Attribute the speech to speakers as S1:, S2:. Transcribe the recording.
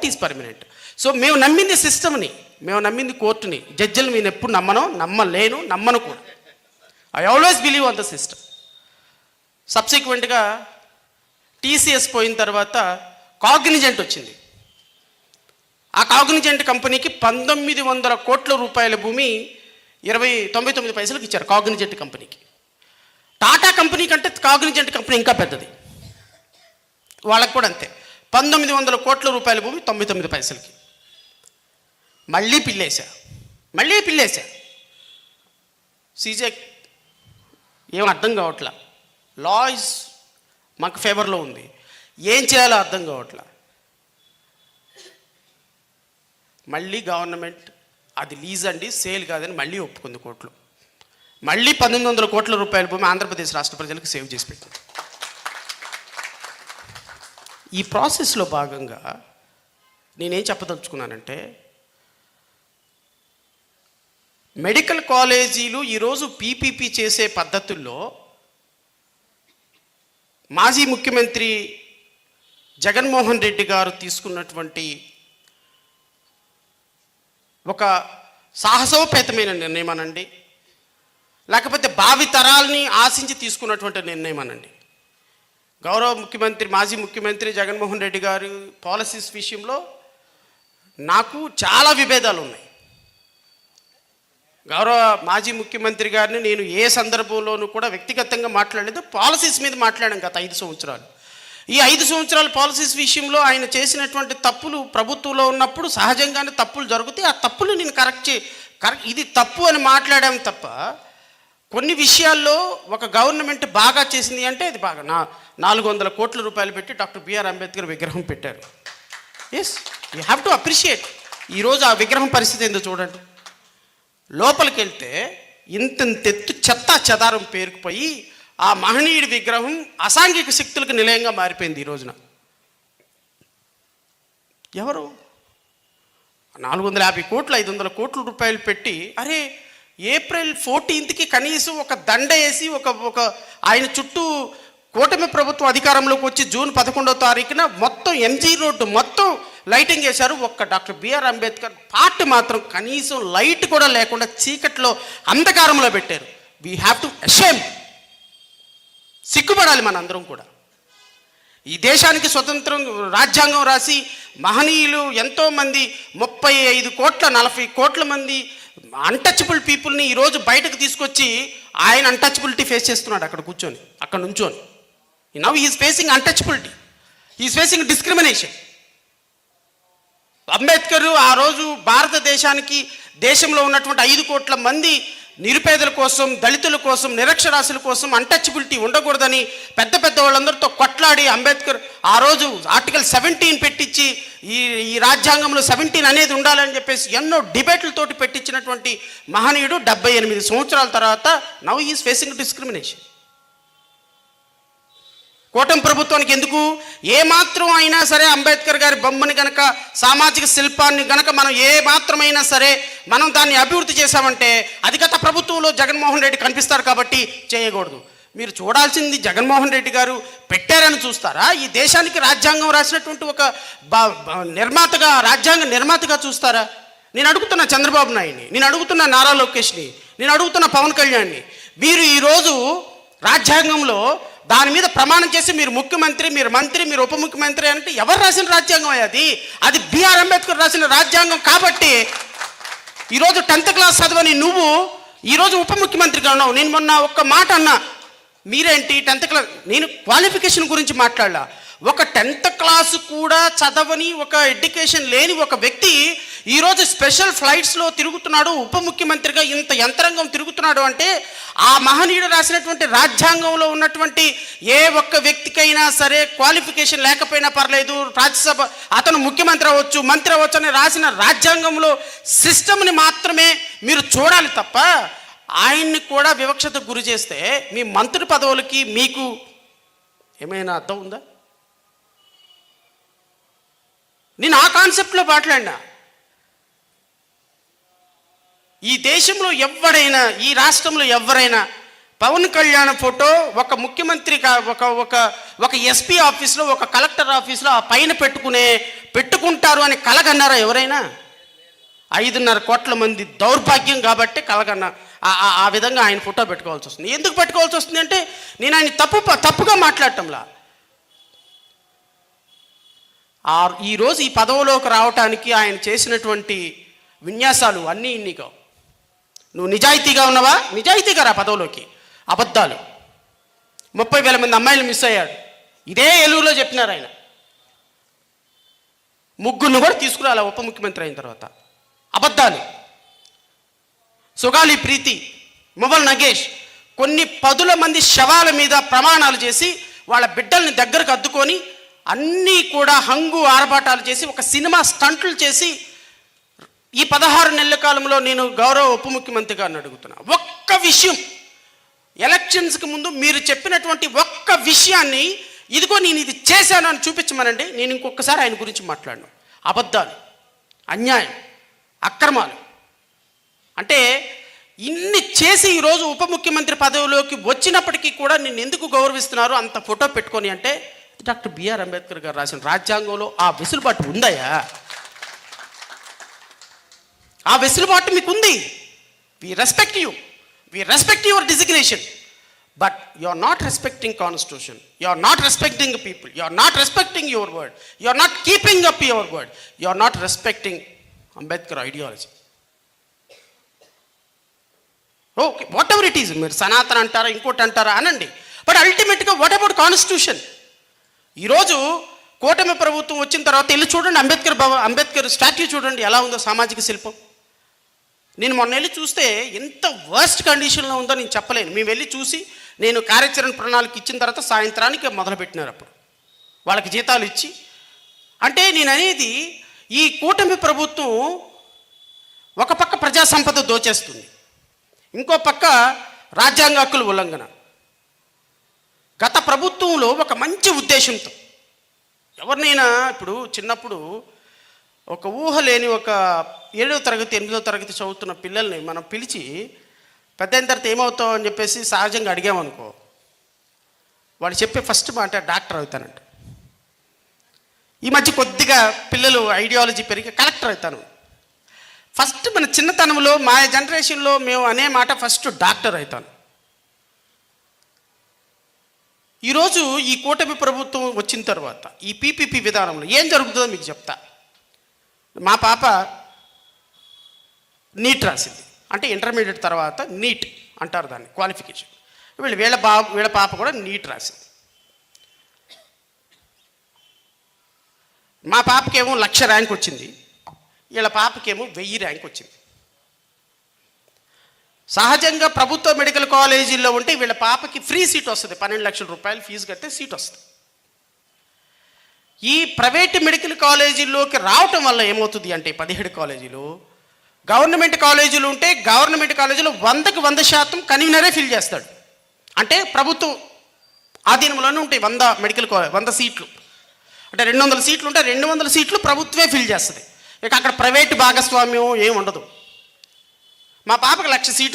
S1: Is permanent. So మేము నమ్మింది సిస్టమ్ని, మేము నమ్మింది కోర్టుని, జడ్జిలు నేను ఎప్పుడు నమ్మను కూడా. I always believe on the system. సబ్సిక్వెంట్గా టీసీఎస్ పోయిన తర్వాత కాగ్నిజెంట్ వచ్చింది. ఆ కాగ్నిజెంట్ కంపెనీకి 1900 కోట్ల రూపాయల భూమి 99 పైసలకు ఇచ్చారు కాగ్నిజెంట్ కంపెనీకి. టాటా కంపెనీ కంటే కాగ్నిజెంట్ కంపెనీ ఇంకా పెద్దది, వాళ్ళకు కూడా అంతే. 1900 కోట్ల రూపాయల భూమి 99 పైసలకి. మళ్ళీ పిల్లేసా. సీజే ఏం అర్థం కావట్లా. లా ఇస్ మాకు ఫేవర్లో ఉంది, ఏం చేయాలో అర్థం కావట్లా. మళ్ళీ గవర్నమెంట్ అది లీజ్ అండి, సేల్ కాదని మళ్ళీ ఒప్పుకుంది కోర్టులో. మళ్ళీ 1900 కోట్ల రూపాయల భూమి ఆంధ్రప్రదేశ్ రాష్ట్ర ప్రజలకు సేవ్ చేసి పెట్టింది. ఈ ప్రాసెస్లో భాగంగా నేనేం చెప్పదలుచుకున్నానంటే, మెడికల్ కాలేజీలు ఈరోజు పీపీపీ చేసే పద్ధతుల్లో మాజీ ముఖ్యమంత్రి జగన్మోహన్ రెడ్డి గారు తీసుకున్నటువంటి ఒక సాహసోపేతమైన నిర్ణయం అనండి, లేకపోతే భావి తరాల్ని ఆశించి తీసుకున్నటువంటి నిర్ణయం అనండి. గౌరవ ముఖ్యమంత్రి మాజీ ముఖ్యమంత్రి జగన్మోహన్ రెడ్డి గారి పాలసీస్ విషయంలో నాకు చాలా విభేదాలు ఉన్నాయి. గౌరవ మాజీ ముఖ్యమంత్రి గారిని నేను ఏ సందర్భంలోనూ కూడా వ్యక్తిగతంగా మాట్లాడలేదు, పాలసీస్ మీద మాట్లాడాను గత 5 సంవత్సరాలు. ఈ 5 సంవత్సరాల పాలసీస్ విషయంలో ఆయన చేసినటువంటి తప్పులు ప్రభుత్వంలో ఉన్నప్పుడు సహజంగానే తప్పులు జరుగుతాయి. ఆ తప్పులు నేను కరెక్ట్ ఇది తప్పు అని మాట్లాడాము తప్ప, కొన్ని విషయాల్లో ఒక గవర్నమెంట్ బాగా చేసింది అంటే అది బాగా 400 కోట్ల రూపాయలు పెట్టి డాక్టర్ బిఆర్ అంబేద్కర్ విగ్రహం పెట్టారు. Yes, you have to appreciate. ఈరోజు ఆ విగ్రహం పరిస్థితి ఏందో చూడండి. లోపలికి వెళ్తే ఇంతెత్తు చెత్త చెదారం పేరుకుపోయి ఆ మహనీయుడి విగ్రహం అసాంఘిక శక్తులకు నిలయంగా మారిపోయింది. ఈ రోజున ఎవరు 450 కోట్లు 500 కోట్ల రూపాయలు పెట్టి, అరే ఏప్రిల్ 14కి కనీసం ఒక దండ వేసి ఒక ఆయన చుట్టూ కూటమి ప్రభుత్వం అధికారంలోకి వచ్చి జూన్ 11వ తారీఖున మొత్తం ఎంజీ రోడ్డు మొత్తం లైటింగ్ వేశారు. ఒక్క డాక్టర్ బిఆర్ అంబేద్కర్ పార్ట్ మాత్రం కనీసం లైట్ కూడా లేకుండా చీకట్లో అంధకారంలో పెట్టారు. We have to ashame. సిగ్గుపడాలి మనందరం కూడా. ఈ దేశానికి స్వతంత్రం రాజ్యాంగం రాసి మహనీయులు ఎంతోమంది 35 కోట్ల 40 కోట్ల మంది అన్టచబుల్ పీపుల్ని ఈరోజు బయటకు తీసుకొచ్చి ఆయన అన్టచబిలిటీ ఫేస్ చేస్తున్నాడు అక్కడ కూర్చొని, అక్కడ నుంచొని. Now he's facing untouchability, he's facing discrimination. Ambedkar ఆ రోజు భారతదేశానికి దేశంలో ఉన్నటువంటి 5 కోట్ల మంది నిరుపేదల కోసం, దళితుల కోసం, నిరక్షరాస్యుల కోసం అన్టచబిలిటీ ఉండకూడదని పెద్ద పెద్ద వాళ్ళందరితో కొట్లాడి అంబేద్కర్ ఆ రోజు ఆర్టికల్ 17 పెట్టించి ఈ రాజ్యాంగంలో 17 అనేది ఉండాలని చెప్పేసి ఎన్నో డిబేట్లతోటి పెట్టించినటువంటి మహనీయుడు 78 సంవత్సరాల తర్వాత now he is facing discrimination. కూటమి ప్రభుత్వానికి ఎందుకు ఏమాత్రం అయినా సరే అంబేద్కర్ గారి బొమ్మని గనక, సామాజిక శిల్పాన్ని గనక మనం ఏమాత్రమైనా సరే మనం దాన్ని అభివృద్ధి చేశామంటే అది గత ప్రభుత్వంలో జగన్మోహన్ రెడ్డి కనిపిస్తారు కాబట్టి చేయకూడదు. మీరు చూడాల్సింది జగన్మోహన్ రెడ్డి గారు పెట్టారని చూస్తారా? ఈ దేశానికి రాజ్యాంగం రాసినటువంటి ఒక నిర్మాతగా, రాజ్యాంగ నిర్మాతగా చూస్తారా? నేను అడుగుతున్న చంద్రబాబు నాయుడిని, నేను అడుగుతున్న నారా లోకేష్ని, నేను అడుగుతున్న పవన్ కళ్యాణ్ని, మీరు ఈరోజు రాజ్యాంగంలో దాని మీద ప్రమాణం చేసి మీరు ముఖ్యమంత్రి, మీరు మంత్రి, మీరు ఉప ముఖ్యమంత్రి అంటే ఎవరు రాసిన రాజ్యాంగం అది బిఆర్ అంబేద్కర్ రాసిన రాజ్యాంగం. కాబట్టి ఈరోజు 10th క్లాస్ చదవని నువ్వు ఈరోజు ఉప ముఖ్యమంత్రిగా ఉన్నావు. నేను మొన్న ఒక్క మాట అన్నా, మీరేంటి 10th క్లాస్, నేను క్వాలిఫికేషన్ గురించి మాట్లాడలా. ఒక 10th క్లాసు కూడా చదవని, ఒక ఎడ్యుకేషన్ లేని ఒక వ్యక్తి ఈరోజు స్పెషల్ ఫ్లైట్స్లో తిరుగుతున్నాడు, ఉప ముఖ్యమంత్రిగా ఇంత యంత్రాంగం తిరుగుతున్నాడు అంటే ఆ మహనీయుడు రాసినటువంటి రాజ్యాంగంలో ఉన్నటువంటి ఏ ఒక్క వ్యక్తికైనా సరే క్వాలిఫికేషన్ లేకపోయినా పర్లేదు, రాజ్యసభ అతను ముఖ్యమంత్రి అవ్వచ్చు, మంత్రి అవ్వచ్చు అని రాసిన రాజ్యాంగంలో సిస్టమ్ని మాత్రమే మీరు చూడాలి తప్ప ఆయన్ని కూడా వివక్షతకు గురి చేస్తే మీ మంత్రి పదవులకి మీకు ఏమైనా అర్థం ఉందా? నేను ఆ కాన్సెప్ట్లో మాట్లాడినా. ఈ దేశంలో ఎవరైనా, ఈ రాష్ట్రంలో ఎవరైనా పవన్ కళ్యాణ్ ఫోటో ఒక ముఖ్యమంత్రి ఒక ఒక ఒక ఎస్పీ ఆఫీస్లో, ఒక కలెక్టర్ ఆఫీస్లో ఆ పైన పెట్టుకుంటారు అని కలగన్నారా ఎవరైనా? 5.5 కోట్ల మంది దౌర్భాగ్యం కాబట్టి కలగన్న ఆ విధంగా ఆయన ఫోటో పెట్టుకోవాల్సి వస్తుంది. ఎందుకు పెట్టుకోవాల్సి వస్తుంది అంటే, నేను ఆయన తప్పుగా మాట్లాడటంలా. ఈరోజు ఈ పదవిలోకి రావటానికి ఆయన చేసినటువంటి విన్యాసాలు అన్నీ ఇన్నిగా. నువ్వు నిజాయితీగా ఉన్నావా? నిజాయితీగా రా పదవిలోకి. అబద్ధాలు. 30,000 మంది అమ్మాయిలు మిస్ అయ్యాడు. ఇదే ఏలూరులో చెప్పినారు ఆయన. ముగ్గురిని కూడా తీసుకురాలా ఉప ముఖ్యమంత్రి అయిన తర్వాత. అబద్ధాలు. సుగాలి ప్రీతి, మువల్ నగేష్ కొన్ని 10 మంది శవాల మీద ప్రమాణాలు చేసి వాళ్ళ బిడ్డల్ని దగ్గరకు అద్దుకొని అన్నీ కూడా హంగు ఆర్భాటాలు చేసి ఒక సినిమా స్టంట్లు చేసి ఈ 16 నెలల కాలంలో నేను గౌరవ ఉప ముఖ్యమంత్రి గారిని అడుగుతున్నా, ఒక్క విషయం ఎలక్షన్స్కి ముందు మీరు చెప్పినటువంటి ఒక్క విషయాన్ని ఇదిగో నేను ఇది చేశాను అని చూపించమనండి, నేను ఇంకొకసారి ఆయన గురించి మాట్లాడను. అబద్ధాలు, అన్యాయం, అక్రమాలు. అంటే ఇన్ని చేసి ఈరోజు ఉప ముఖ్యమంత్రి పదవిలోకి వచ్చినప్పటికీ కూడా నిన్ను ఎందుకు గౌరవిస్తున్నారు అంత ఫోటో పెట్టుకొని అంటే, డాక్టర్ బిఆర్ అంబేద్కర్ గారు రాసిన రాజ్యాంగంలో ఆ వెసులుబాటు ఉందయా? ఆ వెసులుబాటు మీకు ఉంది. We respect you, we respect your designation, but you are not respecting constitution, you are not respecting people, you are not respecting your word, you are not keeping up your word, you are not respecting Ambedkar ideology. Okay, whatever it is, మీరు సనాతన అంటారా ఇంకోటి అంటారా అనండి, but అల్టిమేట్గా what about constitution? ఈరోజు కూటమి ప్రభుత్వం వచ్చిన తర్వాత వెళ్ళి చూడండి, అంబేద్కర్ స్టాట్యూ చూడండి ఎలా ఉందో, సామాజిక శిల్పం. నేను మొన్న వెళ్ళి చూస్తే ఎంత వర్స్ట్ కండిషన్లో ఉందో నేను చెప్పలేను. మేము వెళ్ళి చూసి నేను కార్యాచరణ ప్రణాళిక ఇచ్చిన తర్వాత సాయంత్రానికి మొదలుపెట్టినారు. అప్పుడు వాళ్ళకి జీతాలు ఇచ్చి. అంటే నేను అనేది, ఈ కూటమి ప్రభుత్వం ఒక పక్క ప్రజా సంపద దోచేస్తుంది, ఇంకో పక్క రాజ్యాంగ హక్కుల ఉల్లంఘన. గత ప్రభుత్వంలో ఒక మంచి ఉద్దేశంతో ఎవరినైనా, ఇప్పుడు చిన్నప్పుడు ఒక ఊహ లేని ఒక 7వ తరగతి 8వ తరగతి చదువుతున్న పిల్లల్ని మనం పిలిచి పెద్ద అయిన తర్వాత ఏమవుతావు అని చెప్పేసి సహజంగా అడిగామనుకో, వాళ్ళు చెప్పే ఫస్ట్ మాట డాక్టర్ అవుతానంట. ఈ మధ్య కొద్దిగా పిల్లలు ఐడియాలజీ పెరిగి కలెక్టర్ అవుతాను. ఫస్ట్ మన చిన్నతనంలో మా జనరేషన్లో మేము అనే మాట ఫస్ట్ డాక్టర్ అవుతాను. ఈరోజు ఈ కూటమి ప్రభుత్వం వచ్చిన తర్వాత ఈ పీపీపీ విధానంలో ఏం జరుగుతుందో మీకు చెప్తా. మా పాప నీట్ రాసింది, అంటే ఇంటర్మీడియట్ తర్వాత నీట్ అంటారు దాన్ని, క్వాలిఫికేషన్. వీళ్ళ పాప కూడా నీట్ రాసింది. మా పాపకేమో 1,00,000 ర్యాంక్ వచ్చింది, వీళ్ళ పాపకేమో 1000 ర్యాంక్ వచ్చింది. సహజంగా ప్రభుత్వ మెడికల్ కాలేజీల్లో ఉంటే వీళ్ళ పాపకి ఫ్రీ సీట్ వస్తుంది, 12 లక్షల రూపాయలు ఫీజు కడితే సీట్ వస్తుంది. ఈ ప్రైవేట్ మెడికల్ కాలేజీల్లోకి రావటం వల్ల ఏమవుతుంది అంటే, 17 కాలేజీలు గవర్నమెంట్ కాలేజీలు ఉంటే గవర్నమెంట్ కాలేజీలో 100కి 100% కన్వీనరే ఫిల్ చేస్తాడు. అంటే ప్రభుత్వం ఆధీనంలోనే ఉంటాయి 100 సీట్లు. అంటే 200 సీట్లు ఉంటే 200 సీట్లు ప్రభుత్వమే ఫిల్ చేస్తుంది. ఇక అక్కడ ప్రైవేట్ భాగస్వామ్యం ఏమి ఉండదు. మా పాపకి 1,00,000 సీట్